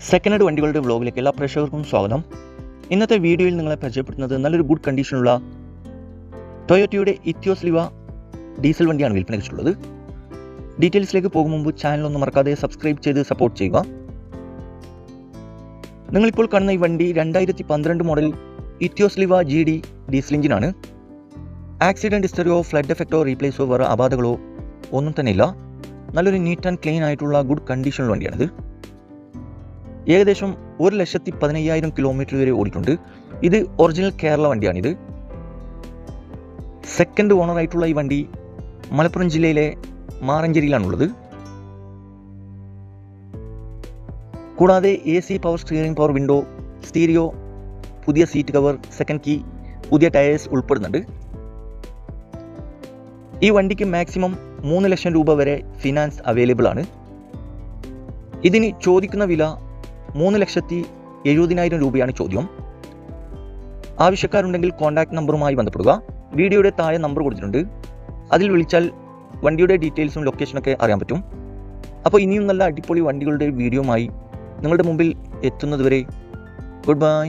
Second hand വണ്ടികളുടെ വ്ലോഗിലേക്ക് എല്ലാ പ്രേക്ഷകർക്കും സ്വാഗതം. ഇന്നത്തെ വീഡിയോയിൽ നിങ്ങളെ പരിചയപ്പെടുത്തുന്നത് നല്ലൊരു ഗുഡ് കണ്ടീഷനുള്ള ടൊയോട്ടയുടെ ഇത്തിയോസ് ലിവ ഡീസൽ വണ്ടിയാണ് വിൽപ്പനയ്ക്കുള്ളത്. ഡീറ്റെയിൽസിലേക്ക് പോകും മുമ്പ് ചാനലൊന്നും മറക്കാതെ സബ്സ്ക്രൈബ് ചെയ്ത് സപ്പോർട്ട് ചെയ്യുക. നിങ്ങളിപ്പോൾ കാണുന്ന ഈ വണ്ടി 2012 മോഡൽ ഇത്തിയോസ് ലിവ GD ഡീസൽ എഞ്ചിനാണ്. ആക്സിഡൻറ്റ് ഹിസ്റ്ററിയോ ഫ്ലഡ് എഫക്റ്റോ റീപ്ലേസോ വേറെ അപാധകളോ ഒന്നും തന്നെ ഇല്ല. നല്ലൊരു നീറ്റ് ആൻഡ് ക്ലീൻ ആയിട്ടുള്ള ഗുഡ് കണ്ടീഷനുള്ള വണ്ടിയാണിത്. ഏകദേശം 1,15,000 കിലോമീറ്റർ വരെ ഓടിയിട്ടുണ്ട്. ഇത് ഒറിജിനൽ കേരള വണ്ടിയാണിത്. സെക്കൻഡ് ഓണർ ആയിട്ടുള്ള ഈ വണ്ടി മലപ്പുറം ജില്ലയിലെ മാറഞ്ചേരിയിലാണുള്ളത്. കൂടാതെ AC, power steering, power window, stereo, പുതിയ സീറ്റ് കവർ, സെക്കൻഡ് കീ, പുതിയ ടയേഴ്സ് ഉൾപ്പെടുന്നുണ്ട്. ഈ വണ്ടിക്ക് മാക്സിമം 3 ലക്ഷം രൂപ വരെ ഫിനാൻസ് അവൈലബിൾ ആണ്. ഇതിന് ചോദിക്കുന്ന വില 3,70,000 രൂപയാണ് ചോദ്യം. ആവശ്യക്കാരുണ്ടെങ്കിൽ കോൺടാക്ട് നമ്പറുമായി ബന്ധപ്പെടുക. വീഡിയോയുടെ താഴെ നമ്പർ കൊടുത്തിട്ടുണ്ട്. അതിൽ വിളിച്ചാൽ വണ്ടിയുടെ ഡീറ്റെയിൽസും ലൊക്കേഷനൊക്കെ അറിയാൻ പറ്റും. അപ്പോൾ ഇനിയും നല്ല അടിപൊളി വണ്ടികളുടെ വീഡിയോയുമായി നിങ്ങളുടെ മുമ്പിൽ എത്തുന്നതുവരെ ഗുഡ് ബൈ.